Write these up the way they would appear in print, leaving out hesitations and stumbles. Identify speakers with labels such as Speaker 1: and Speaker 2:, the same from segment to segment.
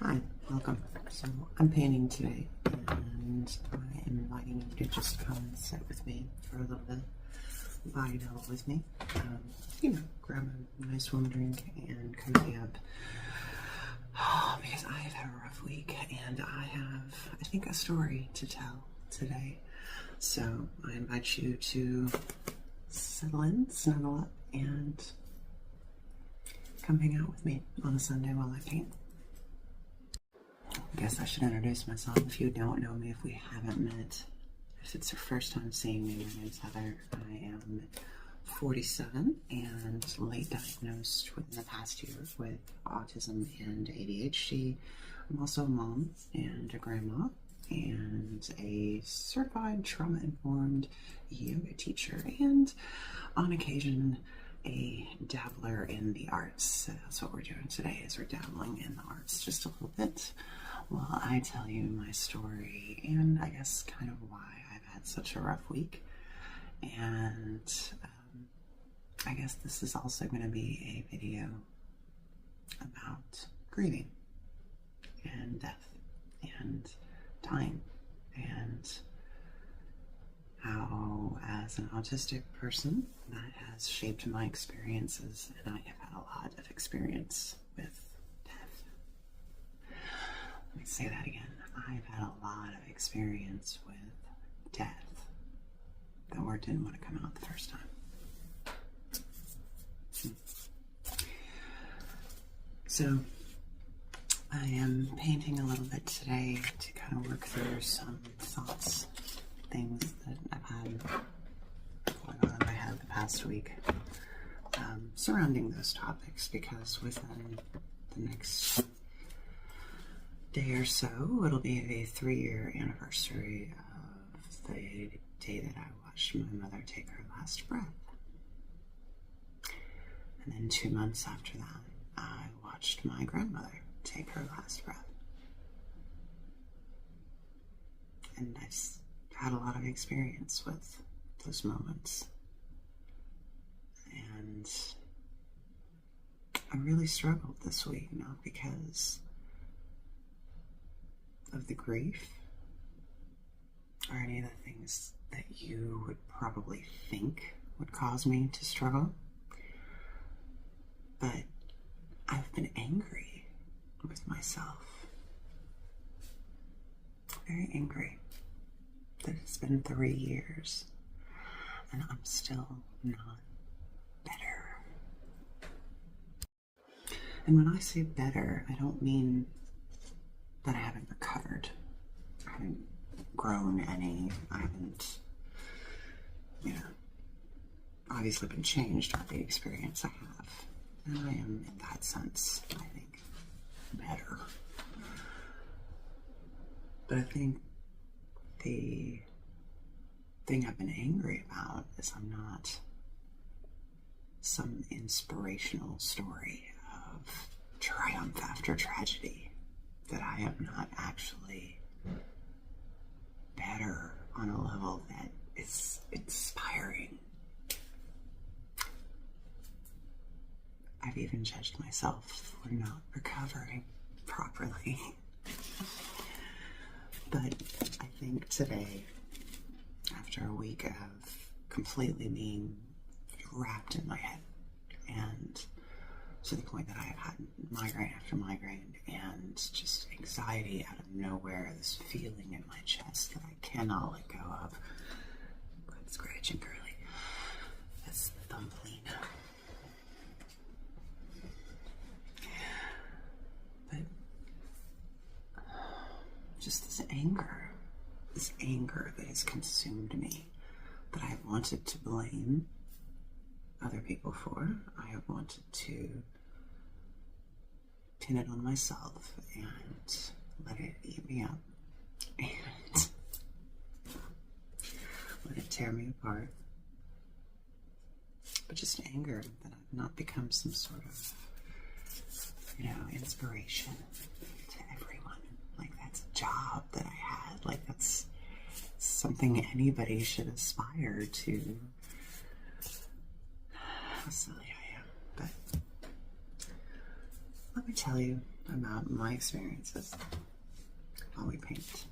Speaker 1: Hi, welcome. So I'm painting today, and I am inviting you to just come and sit with me for a little bit, vinyl with me. Grab a nice warm drink and cozy up. Because I have had a rough week, and I think, a story to tell today. So I invite you to settle in, snuggle up, and come hang out with me on a Sunday while I paint. I guess I should introduce myself if you don't know me, if we haven't met. If it's your first time seeing me, my name's Heather. I am 47 and late diagnosed within the past year with autism and ADHD. I'm also a mom and a grandma and a certified trauma-informed yoga teacher, and on occasion a dabbler in the arts. So that's what we're doing today, is we're dabbling in the arts just a little bit while I tell you my story and I guess kind of why I've had such a rough week. And I guess this is also going to be a video about grieving and death and dying, and how, as an autistic person, that has shaped my experiences, and I have had a lot of experience with death. Let me say that again. I've had a lot of experience with death. The word didn't want to come out the first time. So I am painting a little bit today to kind of work through some thoughts, things that I've had going on in my head the past week surrounding those topics, because within the next day or so, it'll be a 3-year anniversary of the day that I watched my mother take her last breath. And then 2 months after that, I watched my grandmother take her last breath. And I've had a lot of experience with those moments. And I really struggled this week, not because of the grief or any of the things that you would probably think would cause me to struggle, but I've been angry with myself. Very angry that it's been 3 years and I'm still not better. And when I say better, I don't mean that I haven't recovered. I haven't grown any. I haven't, obviously been changed by the experience I have. And I am, in that sense, I think, better. But I think the thing I've been angry about is I'm not some inspirational story of triumph after tragedy, that I am not actually better on a level that is inspiring. I've even judged myself for not recovering properly. But I think today, after a week of completely being wrapped in my head, and to the point that I have had migraine after migraine and just anxiety out of nowhere, this feeling in my chest that I cannot let go of. Quite scratchy and curly. That's the thumb clean. But just this anger that has consumed me, that I have wanted to blame other people for. I have wanted to pin it on myself and let it eat me up and let it tear me apart. But just anger that I've not become some sort of, inspiration to everyone. Like, that's a job that I had. Like, that's something anybody should aspire to. How silly I am. But let me tell you, about my experiences while we paint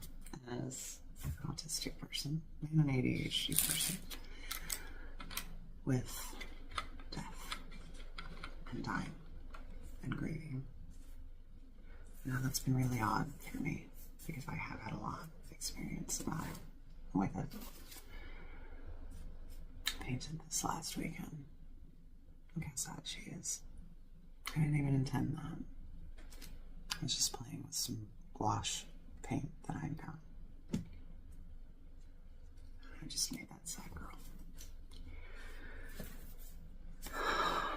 Speaker 1: as an autistic person and an ADHD person with death and dying and grieving. Now that's been really odd for me because I have had a lot of experience with it. I painted this last weekend. Look how sad she is. I didn't even intend that. I was just playing with some gouache paint that I got. I just made that sad girl.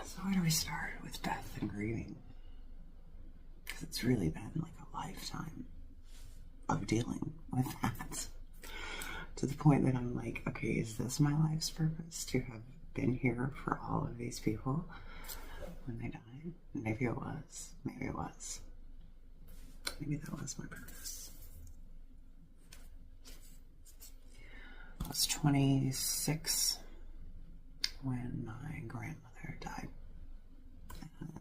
Speaker 1: So where do we start with death and grieving? Because it's really been like a lifetime of dealing with that. To the point that I'm like, okay, is this my life's purpose? To have been here for all of these people when they died? Maybe it was. Maybe it was. Maybe that was my purpose. I was 26 when my grandmother died.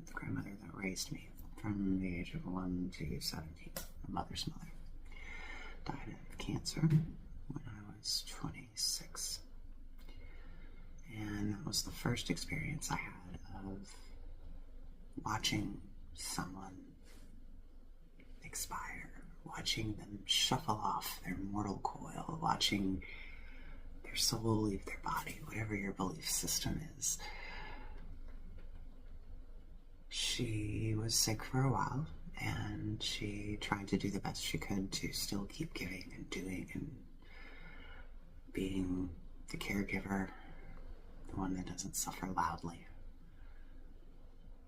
Speaker 1: The grandmother that raised me from the age of 1 to 17, my mother's mother, died of cancer when I was 26. And that was the first experience I had of watching someone expire, watching them shuffle off their mortal coil, watching their soul leave their body, whatever your belief system is. She was sick for a while, and she tried to do the best she could to still keep giving and doing and being the caregiver, the one that doesn't suffer loudly.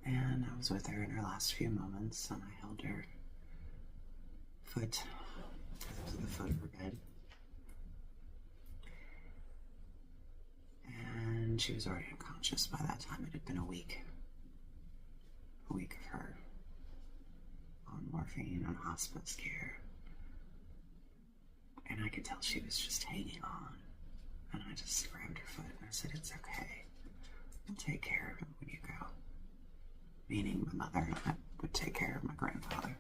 Speaker 1: And I was with her in her last few moments, and I held her foot to the foot of her bed. And she was already unconscious by that time. It had been a week of her on morphine, on hospice care. And I could tell she was just hanging on. And I just grabbed her foot and I said, it's okay. We'll take care of him when you go. Meaning my mother and I would take care of my grandfather.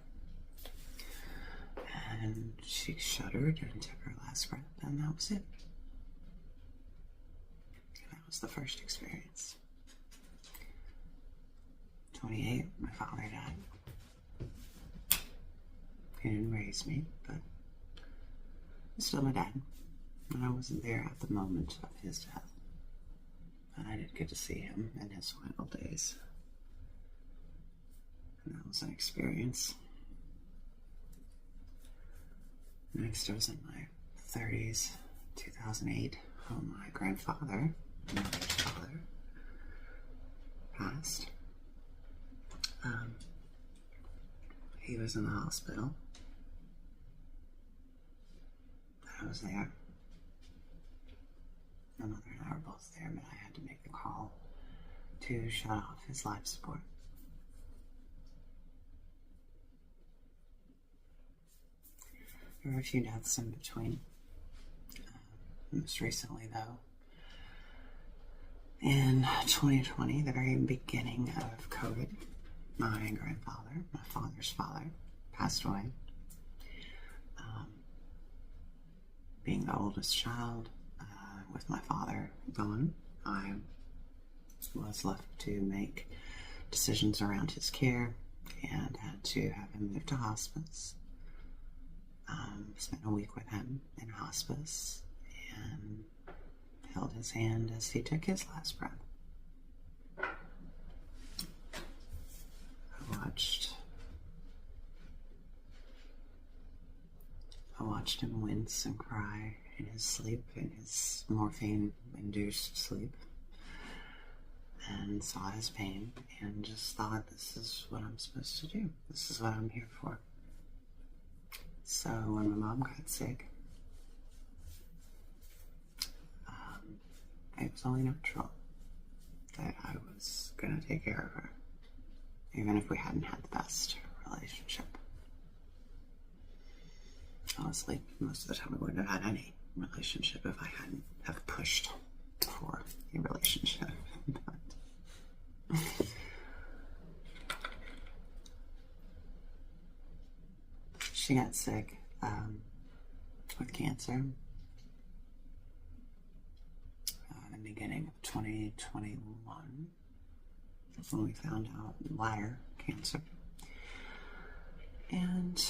Speaker 1: And she shuddered and took her last breath, and that was it. That was the first experience. 28, my father died. He didn't raise me, but he's still my dad. And I wasn't there at the moment of his death. But I did get to see him in his final days. And that was an experience. Next, I was in my 30s, 2008, when my grandfather, my mother's father, passed. He was in the hospital. I was there. My mother and I were both there, but I had to make the call to shut off his life support. There were a few deaths in between. Most recently, though, in 2020, the very beginning of COVID, my grandfather, my father's father, passed away. Being the oldest child, with my father gone, I was left to make decisions around his care and had to have him moved to hospice. Spent a week with him in hospice and held his hand as he took his last breath. I watched him wince and cry in his sleep, in his morphine-induced sleep, and saw his pain and just thought, this is what I'm supposed to do. This is what I'm here for. So when my mom got sick, it was only natural that I was going to take care of her, even if we hadn't had the best relationship. Honestly, most of the time we wouldn't have had any relationship if I hadn't have pushed for a relationship. But she got sick with cancer in the beginning of 2021 when we found out bladder cancer. And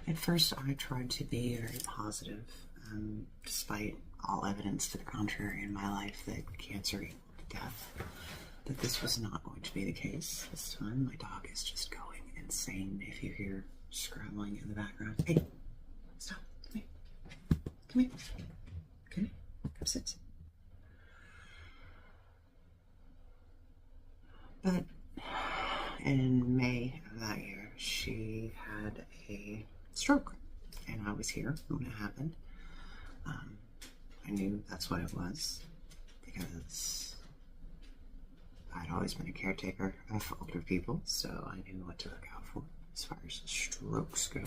Speaker 1: at first I tried to be very positive, despite all evidence to the contrary in my life that cancer equaled death, that this was not going to be the case this time. My dog is just going insane if you hear scrabbling in the background. Hey, stop, come here, come here, come here, come sit. But in May of that year, she had a stroke, and I was here when it happened. I knew that's what it was because I'd always been a caretaker of older people, so I knew what to look out for as far as strokes go.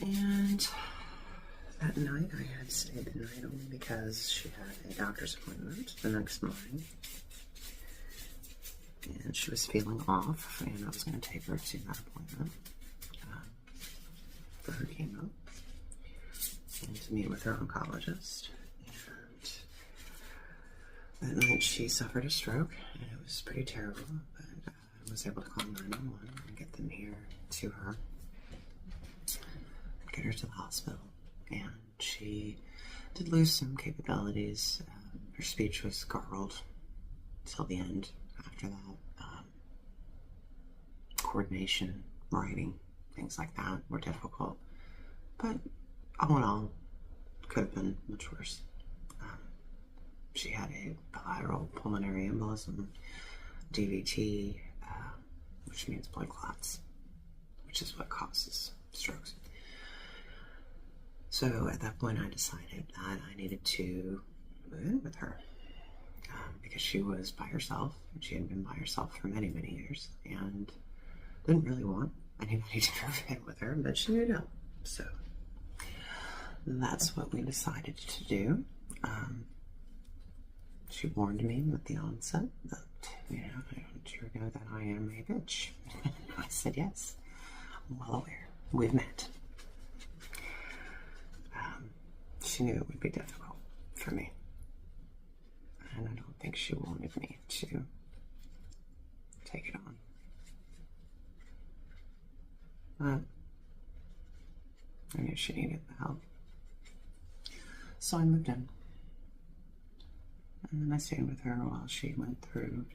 Speaker 1: And that night I had stayed the night only because she had a doctor's appointment the next morning. And she was feeling off, and I was going to take her to that appointment for her chemo and to meet with her oncologist. And that night she suffered a stroke, and it was pretty terrible, but I was able to call 911 and get them here to her, get her to the hospital. And she did lose some capabilities. Her speech was garbled till the end. After that, coordination, writing, things like that were difficult. But all in all, could have been much worse. She had a bilateral pulmonary embolism, DVT, which means blood clots, which is what causes strokes. So at that point, I decided that I needed to move in with her. Because she was by herself, and she had been by herself for many, many years, and didn't really want anybody to move in with her, but she needed help. So that's what we decided to do. She warned me at the onset that, I want you to know that I am a bitch. I said, yes, I'm well aware. We've met. She knew it would be difficult for me. And I don't think she wanted me to take it on. But I knew she needed the help. So I moved in. And then I stayed with her while she went through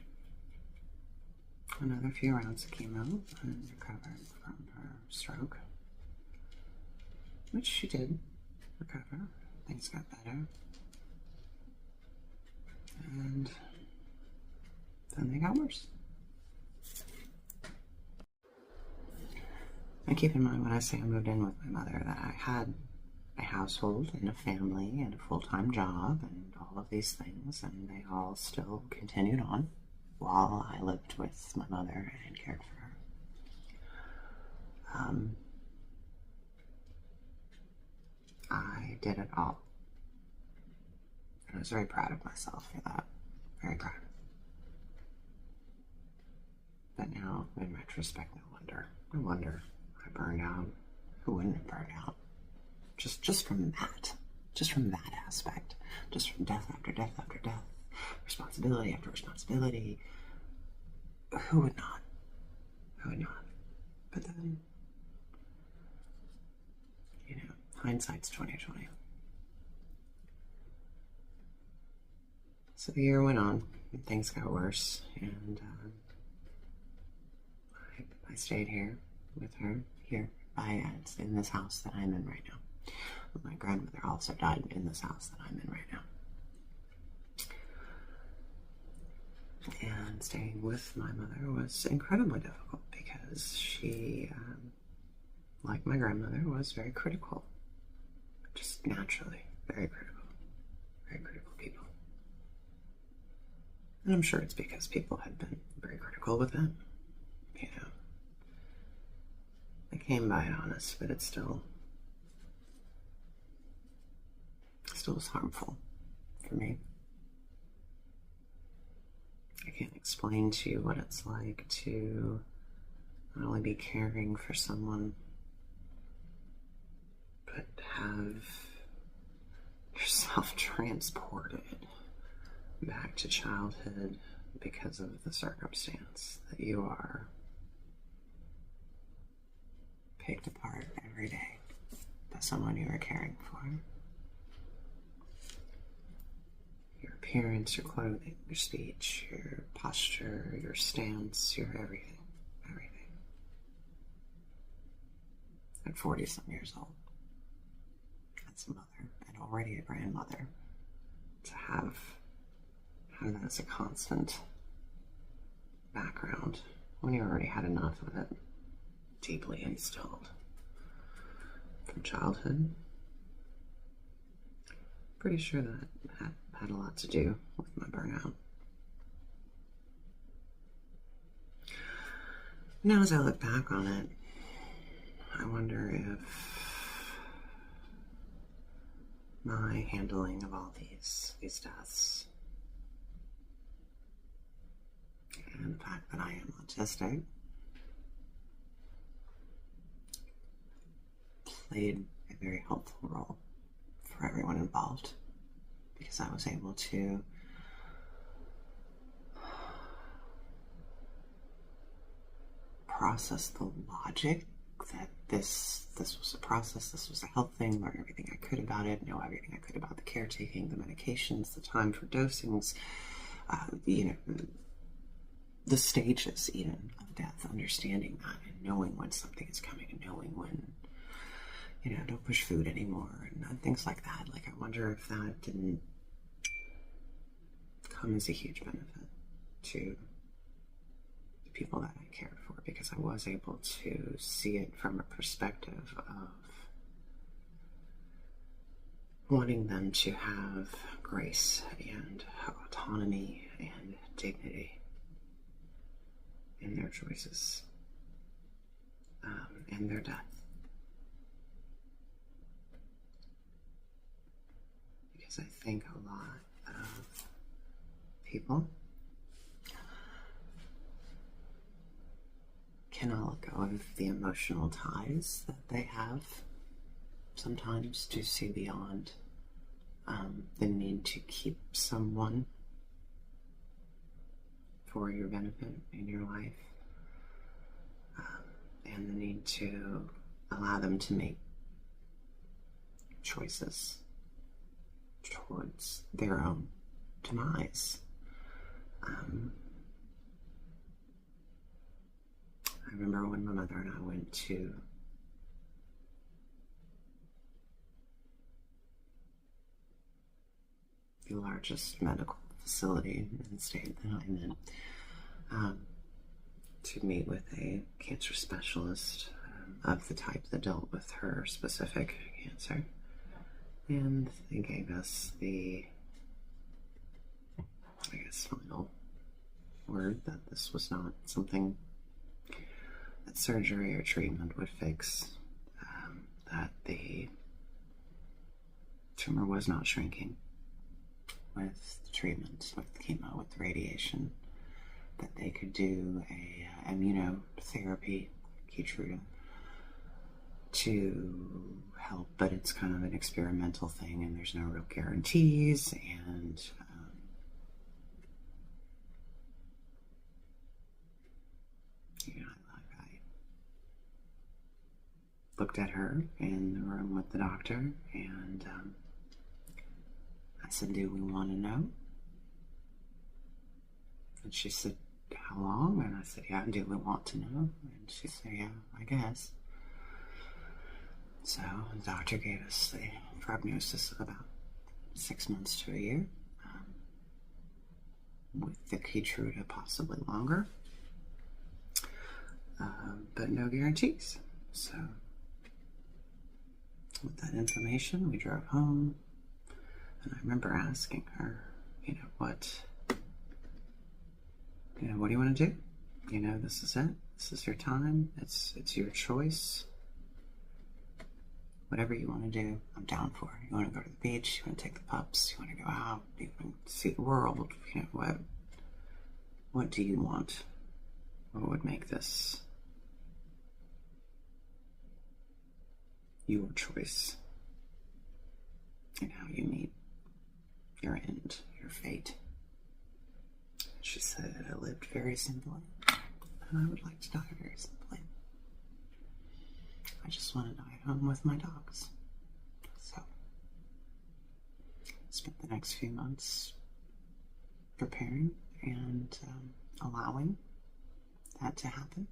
Speaker 1: another few rounds of chemo and recovered from her stroke. Which she did recover. Things got better. And then they got worse. And keep in mind when I say I moved in with my mother that I had a household and a family and a full-time job and all of these things, and they all still continued on while I lived with my mother and cared for her. I did it all. And I was very proud of myself for that. Very proud. But now, in retrospect, no wonder I burned out. Who wouldn't have burned out? Just from that aspect. Just from death after death after death. Responsibility after responsibility. Who would not? Who would not? But then, hindsight's 20/20. So the year went on, and things got worse, and I stayed here with her, in this house that I'm in right now. My grandmother also died in this house that I'm in right now. And staying with my mother was incredibly difficult because she, like my grandmother, was very critical. Just naturally, very critical people. And I'm sure it's because people had been very critical with them. I came by it honest, but it still was harmful for me. I can't explain to you what it's like to not only be caring for someone, but have yourself transported back to childhood because of the circumstance that you are picked apart every day by someone you are caring for. Your appearance, your clothing, your speech, your posture, your stance, your everything. Everything. At 40-some years old, as a mother and already a grandmother, to have that as a constant background when you already had enough of it deeply instilled from childhood. Pretty sure that had a lot to do with my burnout. Now, as I look back on it, I wonder if my handling of all these deaths and the fact that I am autistic played a very helpful role for everyone involved, because I was able to process the logic that this was a process, this was a health thing, learn everything I could about it, know everything I could about the caretaking, the medications, the time for dosings, the stages even of death, understanding that and knowing when something is coming and knowing when, don't push food anymore and things like that. Like, I wonder if that didn't come as a huge benefit to the people that I cared for, because I was able to see it from a perspective of wanting them to have grace and autonomy and dignity in their choices and their death. Because I think a lot of people cannot let go of the emotional ties that they have sometimes to see beyond the need to keep someone for your benefit in your life, and the need to allow them to make choices towards their own demise. I remember when my mother and I went to the largest medical facility in the state that I'm in, to meet with a cancer specialist of the type that dealt with her specific cancer. And they gave us the, final word that this was not something that surgery or treatment would fix, that the tumor was not shrinking with the treatment, with the chemo, with the radiation, that they could do a immunotherapy, Keytruda, to help, but it's kind of an experimental thing and there's no real guarantees. And I looked at her in the room with the doctor, and I said, "Do we want to know?" And she said, "How long?" And I said, "Yeah, do we want to know?" And she said, "Yeah, I guess." So the doctor gave us the prognosis of about 6 months to a year, with the Keytruda possibly longer, but no guarantees. So with that information, we drove home, and I remember asking her, what do you want to do? This is it. This is your time. It's your choice. Whatever you want to do, I'm down for. You want to go to the beach? You want to take the pups? You want to go out? You want to see the world? What? What do you want? What would make this your choice in how you meet your end, your fate? She said, I lived very simply, and I would like to die very simply. I just want to die at home with my dogs. So, spent the next few months preparing and allowing that to happen.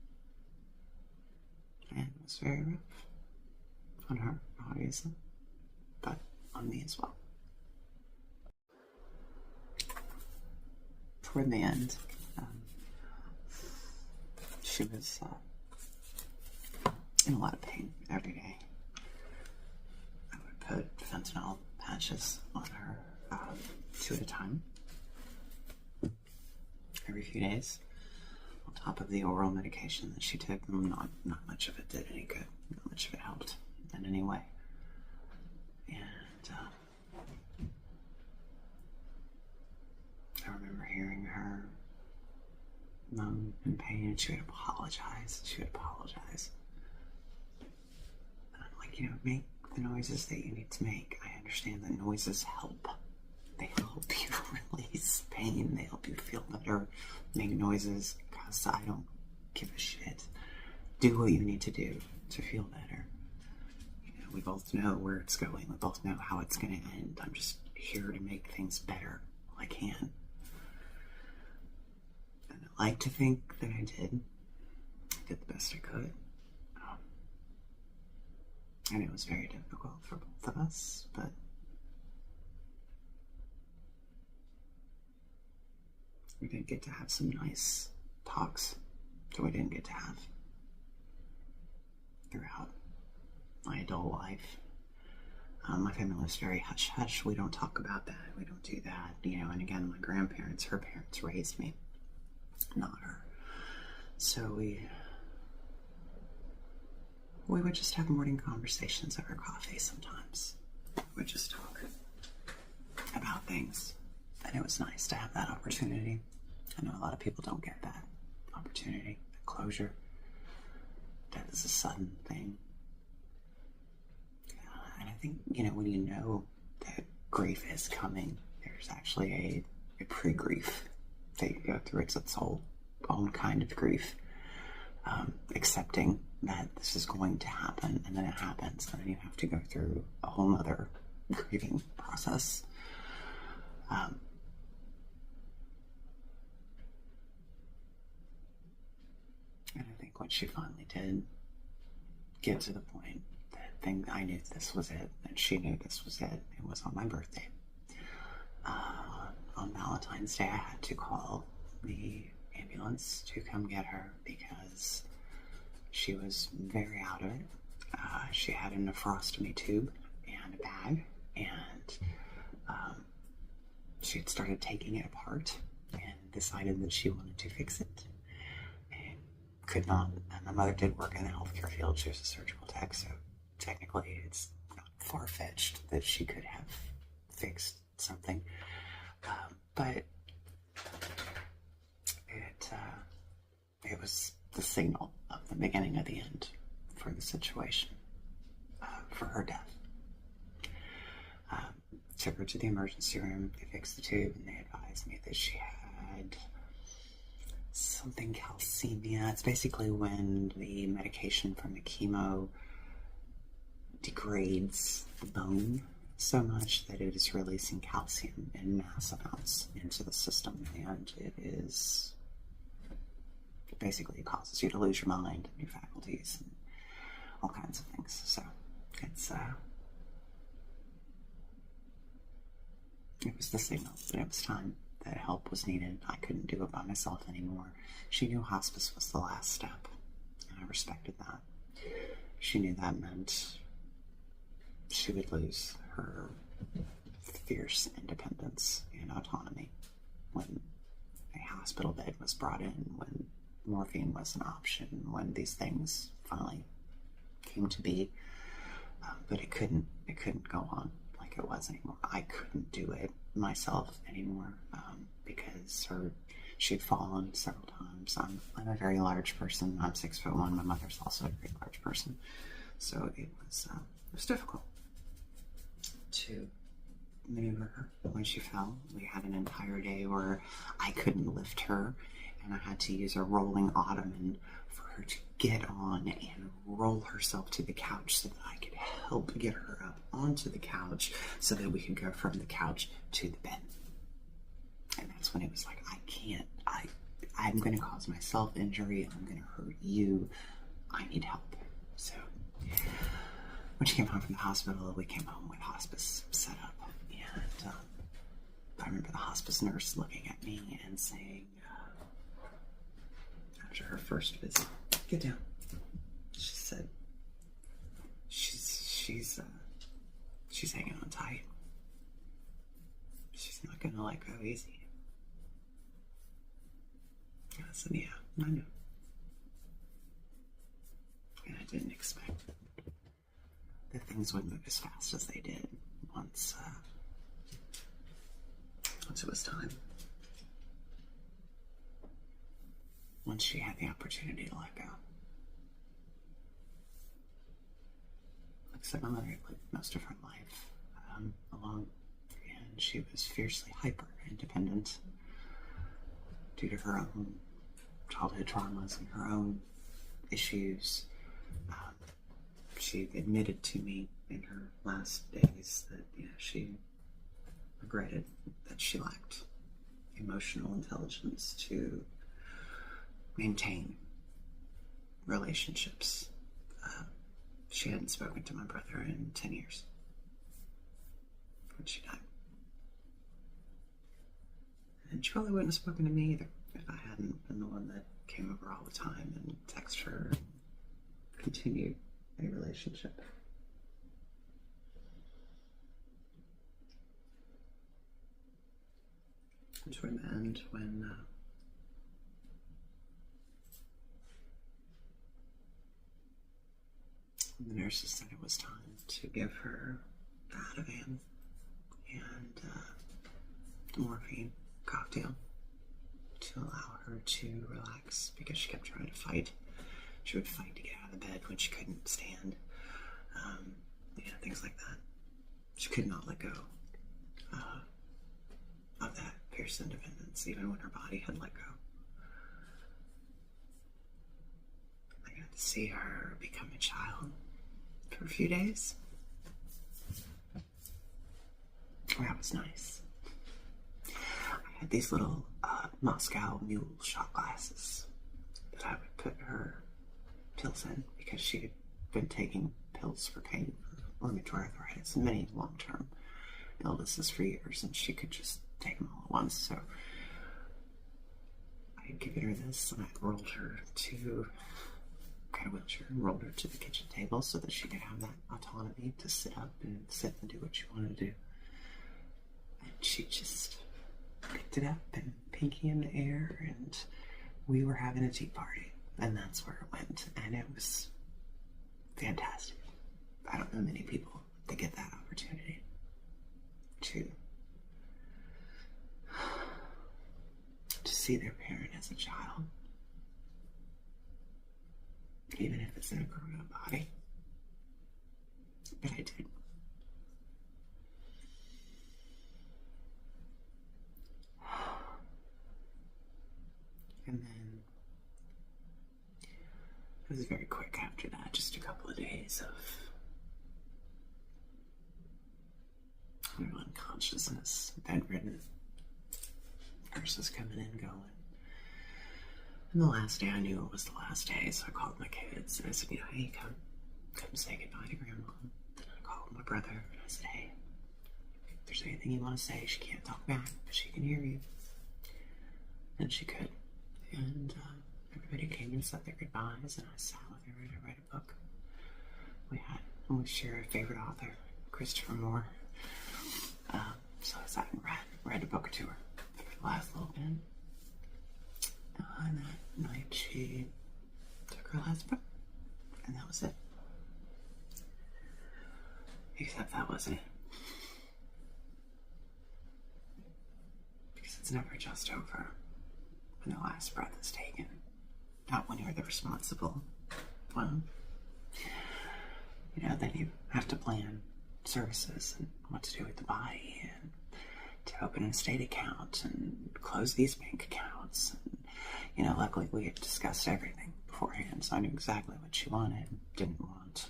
Speaker 1: And it was very rough on her, obviously, but on me as well. Toward the end, she was in a lot of pain every day. I would put fentanyl patches on her 2 at a time every few days, on top of the oral medication that she took. Not much of it did any good. Not much of it helped in any way. And I remember hearing her moan in pain, and she would apologize. And I'm like, make the noises that you need to make. I understand that noises help. They help you release pain. They help you feel better. Make noises, because I don't give a shit. Do what you need to do to feel better. We both know where it's going. We both know how it's going to end. I'm just here to make things better while I can. And I like to think that I did. I did the best I could. And it was very difficult for both of us, but we didn't get to have some nice talks that we didn't get to have throughout my adult life. My family was very hush-hush. We don't talk about that. We don't do that. And again, my grandparents, her parents raised me, not her. So we would just have morning conversations over coffee sometimes. We'd just talk about things. And it was nice to have that opportunity. I know a lot of people don't get that opportunity, that closure. Death is a sudden thing. And I think, when you know that grief is coming, there's actually a pre-grief that you go through. It's its own kind of grief. Accepting that this is going to happen, and then it happens, and then you have to go through a whole other grieving process. And I think when she finally did get to the point that I knew this was it, and she knew this was it, it was on my birthday. On Valentine's Day, I had to call the ambulance to come get her because she was very out of it. She had a nephrostomy tube and a bag, and she had started taking it apart and decided that she wanted to fix it and could not. And my mother did work in the healthcare field. She was a surgical tech, so technically it's not far-fetched that she could have fixed something. But it was the signal of the beginning of the end for the situation, for her death. Took her to the emergency room. They fixed the tube, and they advised me that she had something calcemia. It's basically when the medication from the chemo degrades the bone so much that it is releasing calcium in mass amounts into the system, and it is basically, it causes you to lose your mind and your faculties and all kinds of things. So it was the signal that it was time, that help was needed. I couldn't do it by myself anymore. She knew hospice was the last step, and I respected that. She knew that meant she would lose her fierce independence and autonomy when a hospital bed was brought in, when morphine was an option, when these things finally came to be. But it couldn't go on like it was anymore. I couldn't do it myself anymore, because her She'd fallen several times. I'm a very large person. I'm 6'1". My mother's also a very large person. So it was difficult to maneuver her when she fell. We had an entire day where I couldn't lift her, and I had to use a rolling ottoman for her to get on and roll herself to the couch so that I could help get her up onto the couch so that we could go from the couch to the bed. And that's when it was like, I'm going to cause myself injury. I'm going to hurt you. I need help. So when she came home from the hospital, we came home with hospice set up. And I remember the hospice nurse looking at me and saying, after her first visit, "Get down." She said, she's hanging on tight. She's not going to let go easy. I said, "Yeah, I know." And I didn't expect that things would move as fast as they did once it was time. Once she had the opportunity to let go. Like I said, my mother had lived most of her life alone, and she was fiercely hyper-independent due to her own childhood traumas and her own issues. She admitted to me in her last days that she regretted that she lacked emotional intelligence to maintain relationships. She hadn't spoken to my brother in 10 years when she died. And she probably wouldn't have spoken to me either if I hadn't been the one that came over all the time and texted her and continued a relationship. And toward the end, when the nurses said it was time to give her the Ativan and the morphine cocktail to allow her to relax, because she kept trying to fight. She would fight to get out of the bed when she couldn't stand. Things like that. She could not let go of that fierce independence, even when her body had let go. I got to see her become a child for a few days. That was nice. I had these little Moscow mule shot glasses that I would put her pills in, because she had been taking pills for pain, for rheumatoid arthritis, and many long-term illnesses for years, and she could just take them all at once. So I had given her this, and I rolled her to a wheelchair and rolled her to the kitchen table so that she could have that autonomy to sit up and sit and do what she wanted to do. And she just picked it up and pinky in the air, and we were having a tea party, and that's where it went, and it was fantastic. I don't know many people that get that opportunity to see their parent as a child, even if it's in a grown-up body. But I did. And then it was very quick after that, just a couple of days of unconsciousness, bedridden, nurses coming in, going. And the last day I knew it was the last day, so I called my kids and I said, hey, come say goodbye to Grandma. And I called my brother and I said, hey, if there's anything you want to say, she can't talk back, but she can hear you. And she could. And everybody came and said their goodbyes, and I sat with her and I read a book. We share a favorite author, Christopher Moore. So I sat and read a book to her for the last little bit. And that night she took her last breath, and that was it. Except that wasn't it. Because it's never just over when the last breath is taken, not when you're the responsible one. Then you have to plan services and what to do with the body, and to open an estate account and close these bank accounts. And, luckily we had discussed everything beforehand, so I knew exactly what she wanted. Didn't want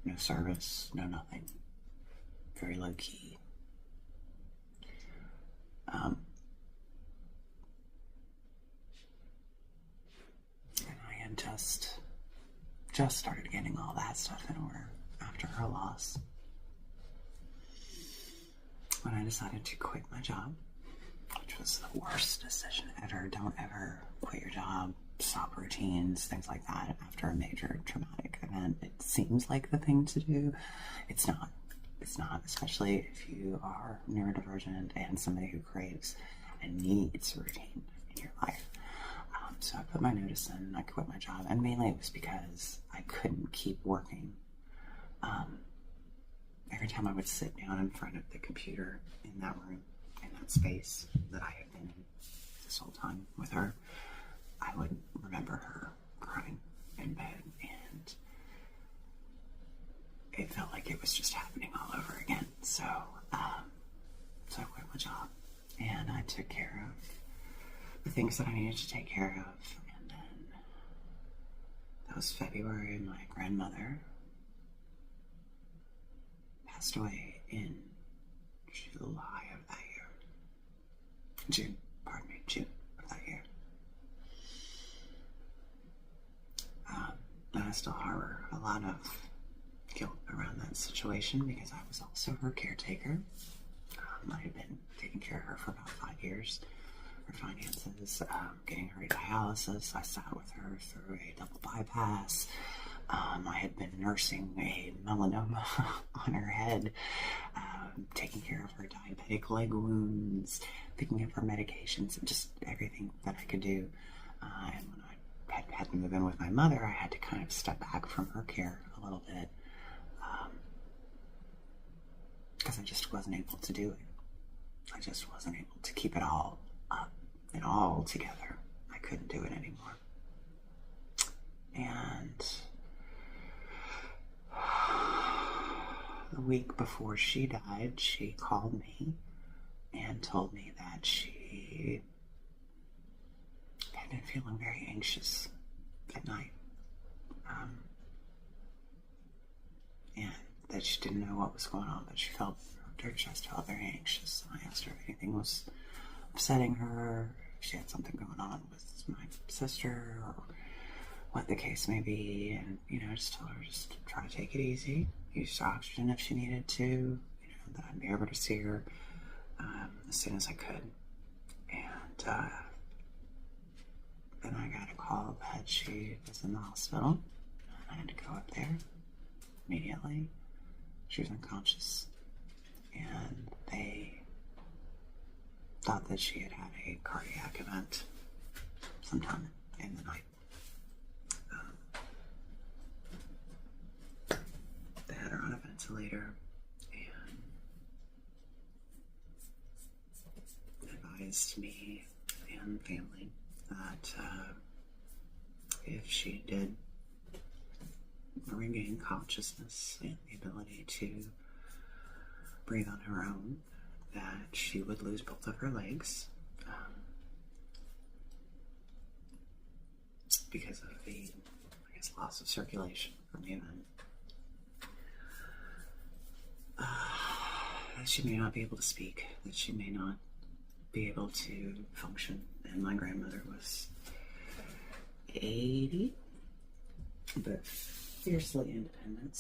Speaker 1: no service, no nothing. Very low key. And I had just started getting all that stuff in order after her loss, when I decided to quit my job, which was the worst decision ever. Don't ever quit your job, stop routines, things like that after a major traumatic event. It seems like the thing to do. It's not. It's not, especially if you are neurodivergent and somebody who craves and needs routine in your life. So I put my notice in, I quit my job, and mainly it was because I couldn't keep working. Every time I would sit down in front of the computer in that room, in that space that I had been in this whole time with her, I would remember her crying in bed, and it felt like it was just happening all over again. So I quit my job, and I took care of the things that I needed to take care of. And then that was February, and my grandmother passed away in July of that year. June of that year. And I still harbor a lot of guilt around that situation, because I was also her caretaker. I had been taking care of her for about 5 years. Her finances, getting her dialysis. I sat with her through a double bypass. I had been nursing a melanoma on her head, taking care of her diabetic leg wounds, picking up her medications, and just everything that I could do. And when I had to move in with my mother, I had to kind of step back from her care a little bit, because I just wasn't able to do it. I just wasn't able to keep it all up and all together. I couldn't do it anymore. And the week before she died, she called me and told me that she had been feeling very anxious at night, and that she didn't know what was going on, but she felt, her chest felt very anxious. I asked her if anything was upsetting her, if she had something going on with my sister, or what the case may be. And, I just told her, just try to take it easy, use oxygen if she needed to, that I'd be able to see her as soon as I could. And then I got a call that she was in the hospital. I had to go up there immediately. She was unconscious, and they thought that she had had a cardiac event sometime in the night. They had her on a ventilator and advised me and family that if she did regain consciousness and the ability to breathe on her own, that she would lose both of her legs, because of the, loss of circulation from the event. That she may not be able to speak, that she may not be able to function. And my grandmother was 80, but fiercely independent.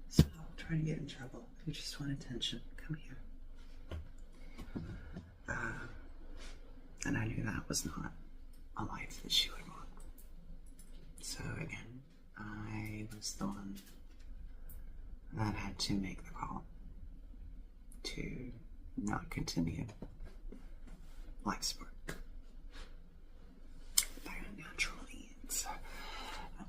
Speaker 1: So trying to get in trouble. You just want attention. Come here. And I knew that was not a life that she would want. So again, I was the one that had to make the call to not continue life support by natural means,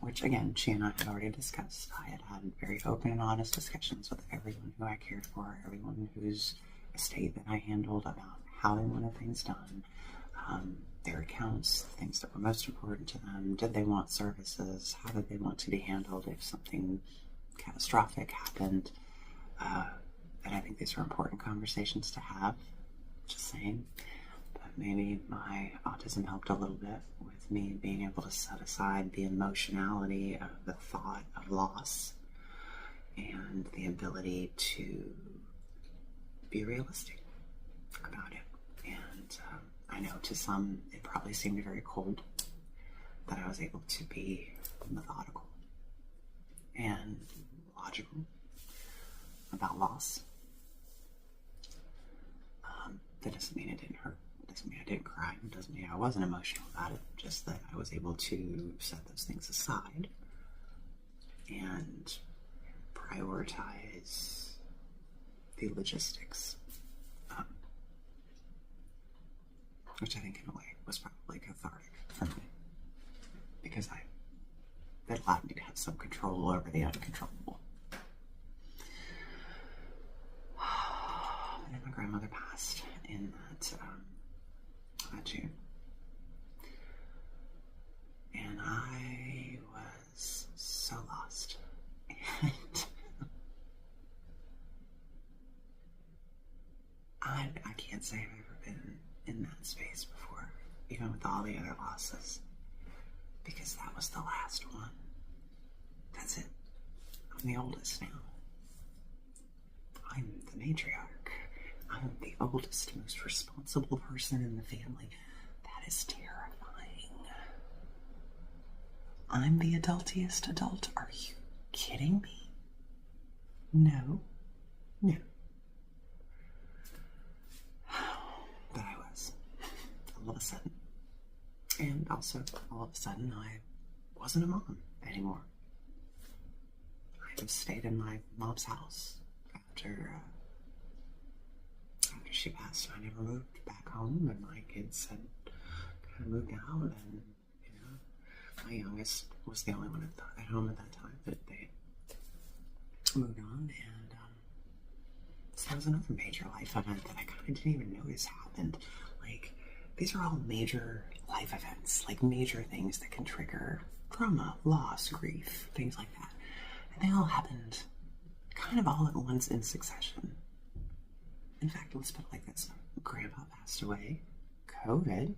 Speaker 1: which again, she and I had already discussed. I had had very open and honest discussions with everyone who I cared for, everyone whose estate that I handled, about how they wanted things done. They were accounts, the things that were most important to them. Did they want services? How did they want to be handled if something catastrophic happened? And I think these are important conversations to have, just saying. But maybe my autism helped a little bit with me being able to set aside the emotionality of the thought of loss and the ability to be realistic about it. And I know to some it probably seemed very cold, that I was able to be methodical and logical about loss. That doesn't mean it didn't hurt. It doesn't mean I didn't cry. It doesn't mean I wasn't emotional about it. Just that I was able to set those things aside and prioritize the logistics, which I think in a way was probably cathartic for me, because that allowed me to have some control over the uncontrollable. And then my grandmother passed in that June, and I was so lost. And I can't say I've ever been in that space before, even with all the other losses, because that was the last one. That's it. I'm the oldest now. I'm the matriarch. I'm the oldest, most responsible person in the family. That is terrifying. I'm the adultiest adult. Are you kidding me? No. No. But I was. All of a sudden. And also, all of a sudden, I wasn't a mom anymore. I just stayed in my mom's house after she passed. I never moved back home, and my kids had kind of moved out, and my youngest was the only one at home at that time, but they moved on, and so that was another major life event that I kind of didn't even notice happened. Like, these are all major life events, like major things that can trigger trauma, loss, grief, things like that, and they all happened kind of all at once in succession. In fact, let's put it like this. Grandpa passed away. COVID.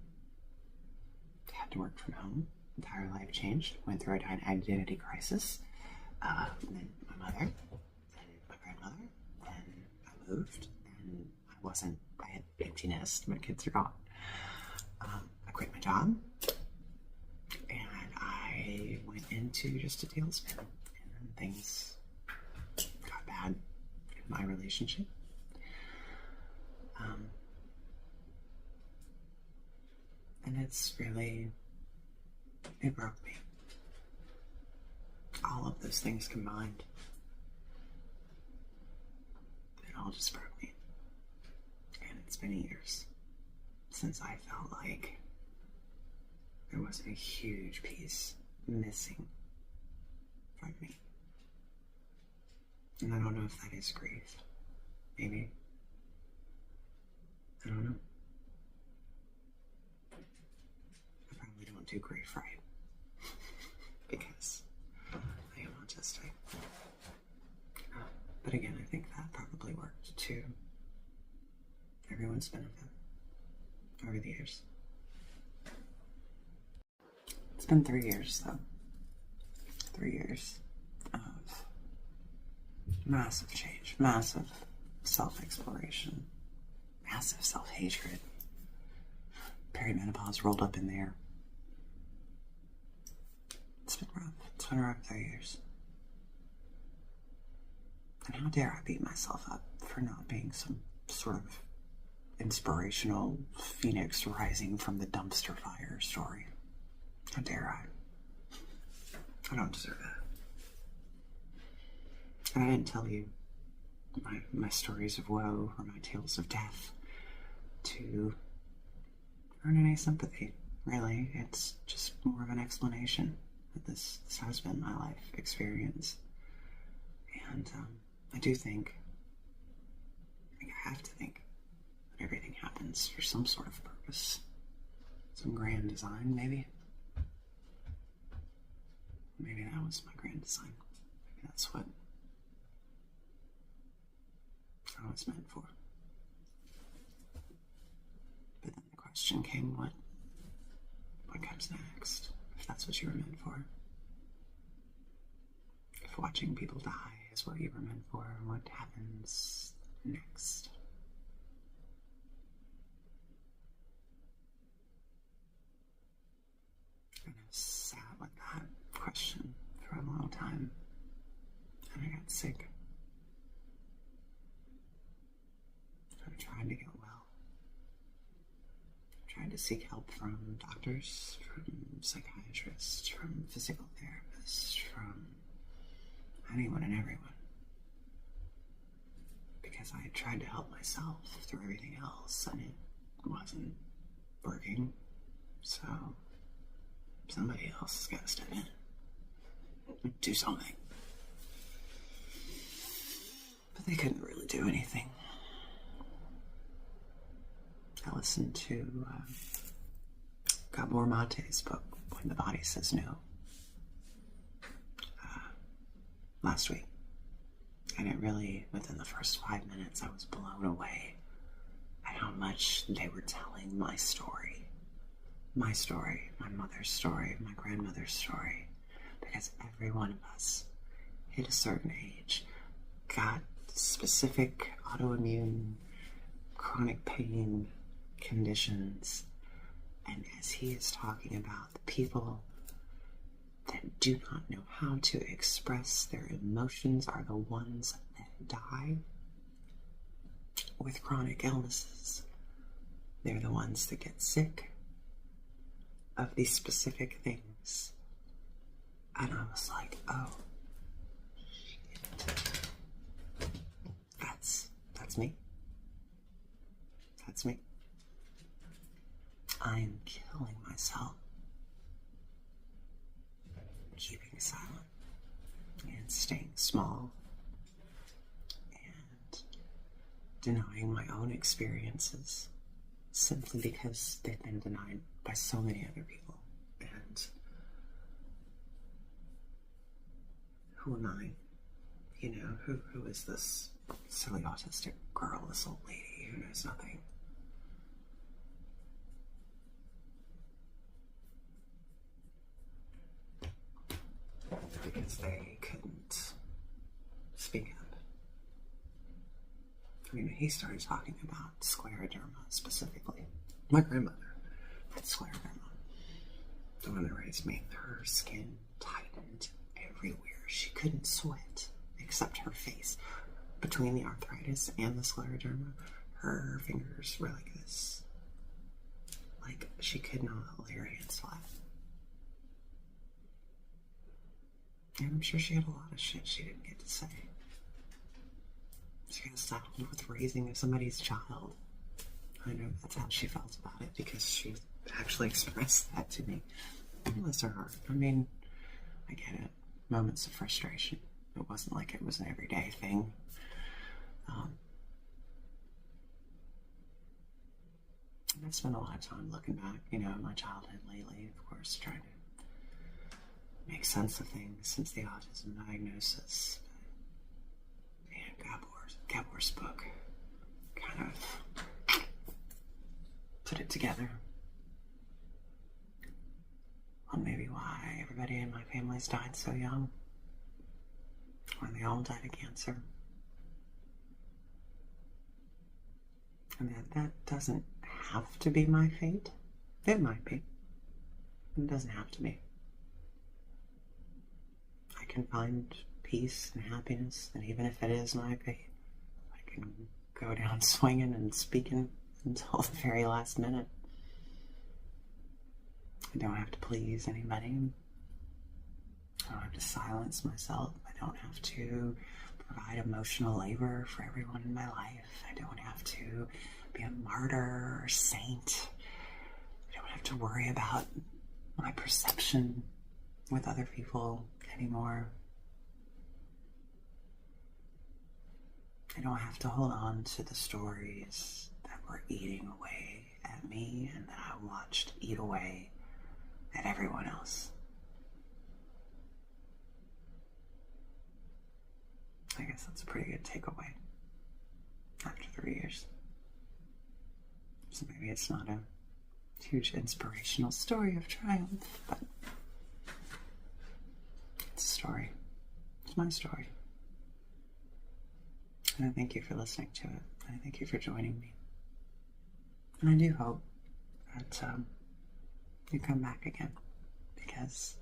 Speaker 1: Had to work from home. Entire life changed. Went through an identity crisis. Then my mother. Then my grandmother. Then I moved. Then I had empty nest. My kids are gone. I quit my job. And I went into just a tailspin. And then things got bad in my relationship. And it broke me. All of those things combined, it all just broke me. And it's been years since I felt like there was a huge piece missing from me. And I don't know if that is grief. Maybe. I don't know. I probably don't do grief right. Because I am autistic. But again, I think that probably worked to everyone's benefit over the years. It's been 3 years, though. 3 years of massive change, massive self-exploration, massive self-hatred. Perimenopause rolled up in there. It's been rough. It's been a rough 3 years. And how dare I beat myself up for not being some sort of inspirational phoenix rising from the dumpster fire story. How dare I? I don't deserve that. And I didn't tell you my stories of woe or my tales of death to earn any sympathy, really. It's just more of an explanation that this has been my life experience. And I do think, I have to think, that everything happens for some sort of purpose. some grand design, maybe. Maybe that was my grand design. Maybe that's what I was meant for. But then the question came, what comes next? If that's what you were meant for. If watching people die is what you were meant for, what happens next? And I sat with that question for a long time, and I got sick. I tried to get well. I tried to seek help from doctors, from psychiatrists, from physical therapists, from anyone and everyone. Because I had tried to help myself through everything else, and it wasn't working. So somebody else has got to step in and do something. But they couldn't really do anything. I listened to Gabor Mate's book, When the Body Says No, last week. And it really, within the first 5 minutes, I was blown away at how much they were telling my story. My story, my mother's story, my grandmother's story. Because every one of us hit a certain age, got specific autoimmune, chronic pain conditions. And as he is talking about the people that do not know how to express their emotions are the ones that die with chronic illnesses. They're the ones that get sick of these specific things. And I was like, oh, shit. That's me. That's me. I am killing myself, keeping silent and staying small and denying my own experiences simply because they've been denied by so many other people. And who am I? You know, who is this silly autistic girl, this old lady who knows nothing? Because they couldn't speak up. I mean, he started talking about scleroderma specifically. My grandmother had scleroderma. The one that raised me. Her skin tightened everywhere. She couldn't sweat except her face. Between the arthritis and the scleroderma, her fingers were like this. Like she could not lay her hands flat. And I'm sure she had a lot of shit she didn't get to say. She got saddled with raising somebody's child. I know that's how she felt about it because she actually expressed that to me. Bless her heart. I mean, I get it. Moments of frustration. It wasn't like it was an everyday thing. And I've spent a lot of time looking back, you know, my childhood lately, of course, trying to make sense of things since the autism diagnosis. Man, Gabor's book kind of put it together on maybe why everybody in my family's died so young, when they all died of cancer. And that doesn't have to be my fate. It might be. It doesn't have to be. I can find peace and happiness, and even if it is my fate, I can go down swinging and speaking until the very last minute. I don't have to please anybody. I don't have to silence myself. I don't have to provide emotional labor for everyone in my life. I don't have to be a martyr or saint. I don't have to worry about my perception with other people anymore. I don't have to hold on to the stories that were eating away at at me and that I watched eat away at everyone else. I guess that's a pretty good takeaway after 3 years. So maybe it's not a huge inspirational story of triumph, but it's a story. It's my story. And I thank you for listening to it. And I thank you for joining me. And I do hope that you come back again, because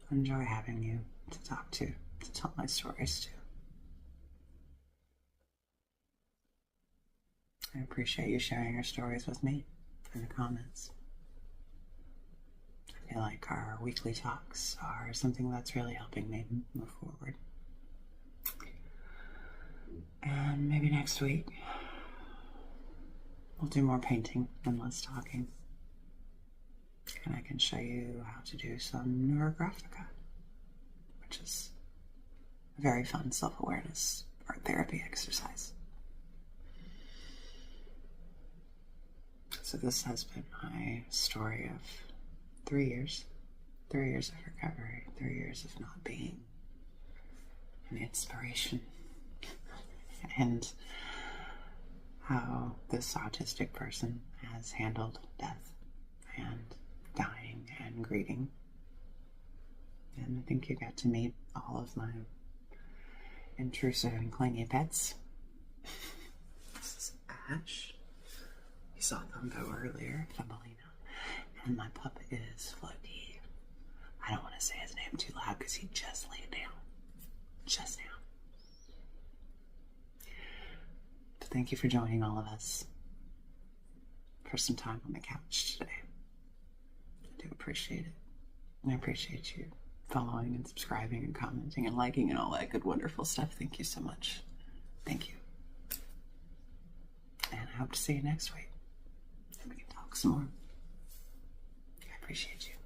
Speaker 1: I enjoy having you to talk to tell my stories to. I appreciate you sharing your stories with me in the comments. I feel like our weekly talks are something that's really helping me move forward. And maybe next week we'll do more painting and less talking. And I can show you how to do some neurographica, which is a very fun self-awareness art therapy exercise. So this has been my story of 3 years. 3 years of recovery, 3 years of not being an inspiration. And how this autistic person has handled death and dying and grieving. And I think you got to meet all of my intrusive and clingy pets. This is Ash. You saw them go earlier, Thumbelina. And my pup is Floki. I don't want to say his name too loud because he just laid down. Just now. But thank you for joining all of us for some time on the couch today. I do appreciate it. And I appreciate you following and subscribing and commenting and liking and all that good, wonderful stuff. Thank you so much. Thank you. And I hope to see you next week. And we can talk some more. I appreciate you.